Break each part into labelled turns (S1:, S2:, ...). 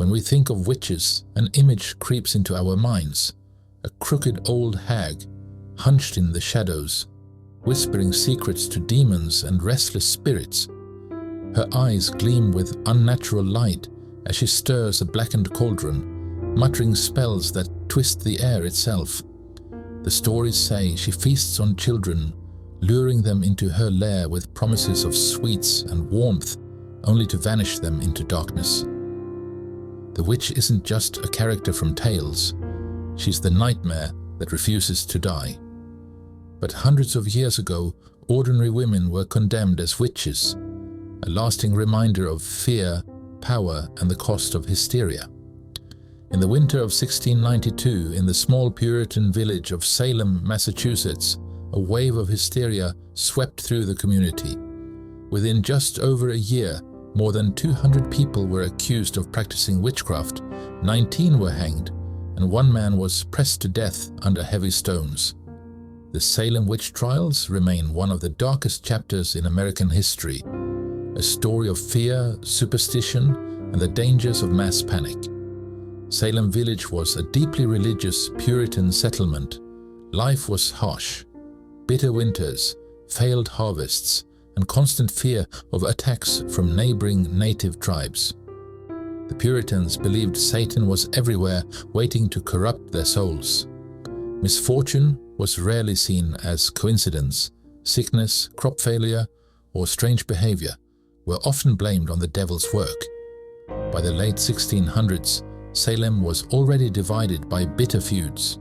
S1: When we think of witches, an image creeps into our minds, a crooked old hag, hunched in the shadows, whispering secrets to demons and restless spirits. Her eyes gleam with unnatural light as she stirs a blackened cauldron, muttering spells that twist the air itself. The stories say she feasts on children, luring them into her lair with promises of sweets and warmth, only to vanish them into darkness. The witch isn't just a character from tales. She's the nightmare that refuses to die. But hundreds of years ago, ordinary women were condemned as witches, a lasting reminder of fear, power, and the cost of hysteria. In the winter of 1692, in the small Puritan village of Salem, Massachusetts, a wave of hysteria swept through the community. Within just over a year, more than 200 people were accused of practicing witchcraft, 19 were hanged, and one man was pressed to death under heavy stones. The Salem Witch Trials remain one of the darkest chapters in American history, a story of fear, superstition, and the dangers of mass panic. Salem Village was a deeply religious Puritan settlement. Life was harsh. Bitter winters, failed harvests, and constant fear of attacks from neighboring native tribes. The Puritans believed Satan was everywhere, waiting to corrupt their souls. Misfortune was rarely seen as coincidence. Sickness, crop failure, or strange behavior were often blamed on the devil's work. By the late 1600s, Salem was already divided by bitter feuds.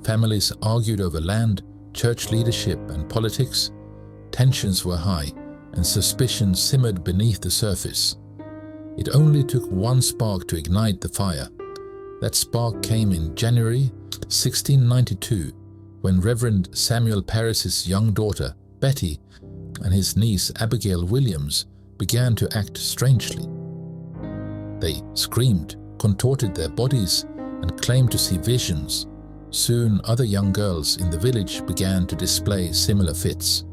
S1: Families argued over land, church leadership, and politics. Tensions were high, and suspicion simmered beneath the surface. It only took one spark to ignite the fire. That spark came in January 1692, when Reverend Samuel Parris's young daughter, Betty, and his niece Abigail Williams began to act strangely. They screamed, contorted their bodies, and claimed to see visions. Soon, other young girls in the village began to display similar fits.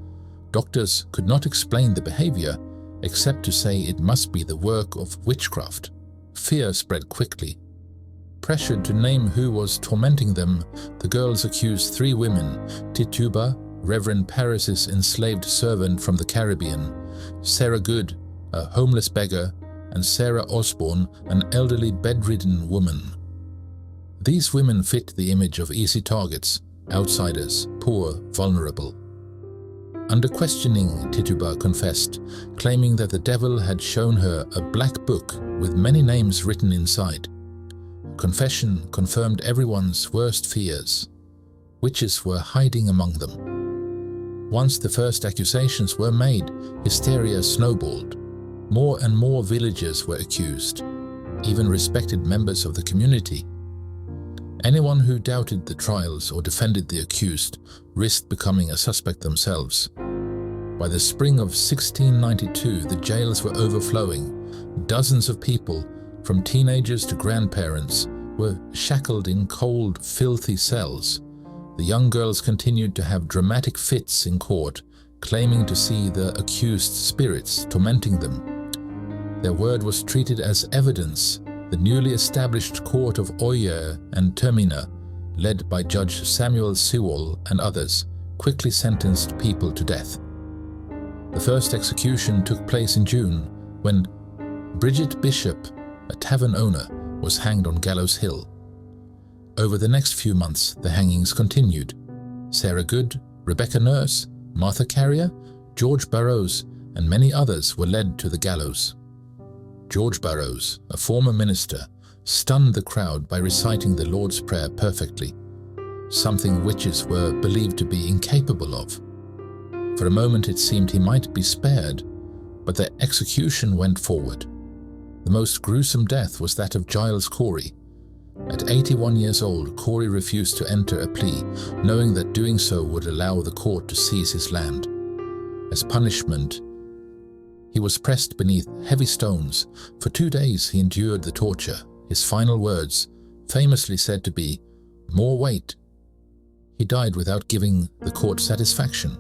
S1: Doctors could not explain the behavior, except to say it must be the work of witchcraft. Fear spread quickly. Pressured to name who was tormenting them, the girls accused 3 women: Tituba, Reverend Parris's enslaved servant from the Caribbean; Sarah Good, a homeless beggar; and Sarah Osborne, an elderly bedridden woman. These women fit the image of easy targets, outsiders, poor, vulnerable. Under questioning, Tituba confessed, claiming that the devil had shown her a black book with many names written inside. Confession confirmed everyone's worst fears. Witches were hiding among them. Once the first accusations were made, hysteria snowballed. More and more villagers were accused, even respected members of the community. Anyone who doubted the trials or defended the accused risked becoming a suspect themselves. By the spring of 1692, the jails were overflowing. Dozens of people, from teenagers to grandparents, were shackled in cold, filthy cells. The young girls continued to have dramatic fits in court, claiming to see the accused spirits tormenting them. Their word was treated as evidence. The newly established court of Oyer and Termina, led by Judge Samuel Sewall and others, quickly sentenced people to death. The first execution took place in June, when Bridget Bishop, a tavern owner, was hanged on Gallows Hill. Over the next few months, the hangings continued. Sarah Good, Rebecca Nurse, Martha Carrier, George Burroughs, and many others were led to the gallows. George Burroughs, a former minister, stunned the crowd by reciting the Lord's Prayer perfectly, something witches were believed to be incapable of. For a moment it seemed he might be spared, but the execution went forward. The most gruesome death was that of Giles Corey. At 81 years old, Corey refused to enter a plea, knowing that doing so would allow the court to seize his land. As punishment, he was pressed beneath heavy stones. For 2 days he endured the torture, his final words, famously said to be, "More weight." He died without giving the court satisfaction.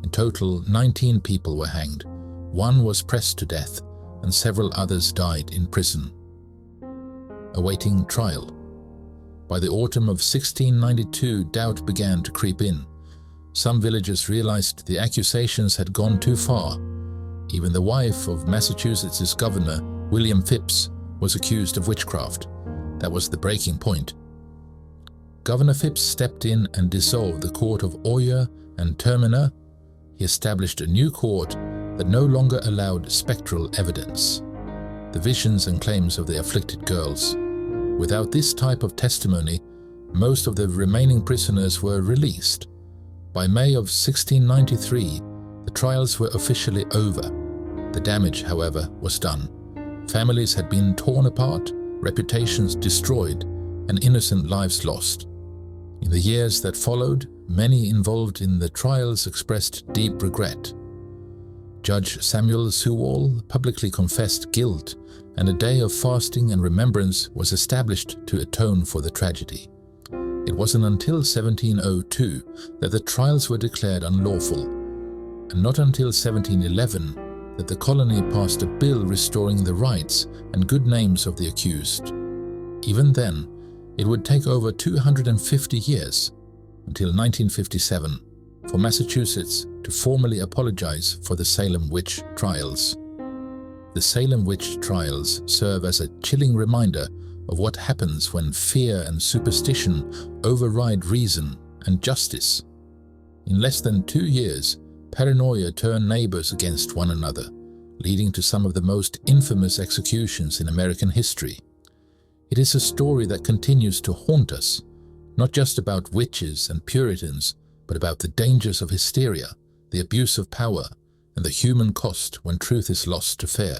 S1: In total, 19 people were hanged. 1 was pressed to death, and several others died in prison. awaiting trial. By the autumn of 1692, doubt began to creep in. Some villagers realized the accusations had gone too far. Even the wife of Massachusetts' governor, William Phips, was accused of witchcraft. That was the breaking point. Governor Phips stepped in and dissolved the court of Oyer and Terminer. He established a new court that no longer allowed spectral evidence, the visions and claims of the afflicted girls. Without this type of testimony, most of the remaining prisoners were released. By May of 1693, the trials were officially over. The damage, however, was done. Families had been torn apart, reputations destroyed, and innocent lives lost. In the years that followed, many involved in the trials expressed deep regret. Judge Samuel Sewall publicly confessed guilt, and a day of fasting and remembrance was established to atone for the tragedy. It wasn't until 1702 that the trials were declared unlawful, and not until 1711 that the colony passed a bill restoring the rights and good names of the accused. Even then, it would take over 250 years, until 1957, for Massachusetts to formally apologize for the Salem Witch Trials. The Salem Witch Trials serve as a chilling reminder of what happens when fear and superstition override reason and justice. In less than 2 years, paranoia turned neighbors against one another, leading to some of the most infamous executions in American history. It is a story that continues to haunt us, not just about witches and Puritans, but about the dangers of hysteria, the abuse of power, and the human cost when truth is lost to fear.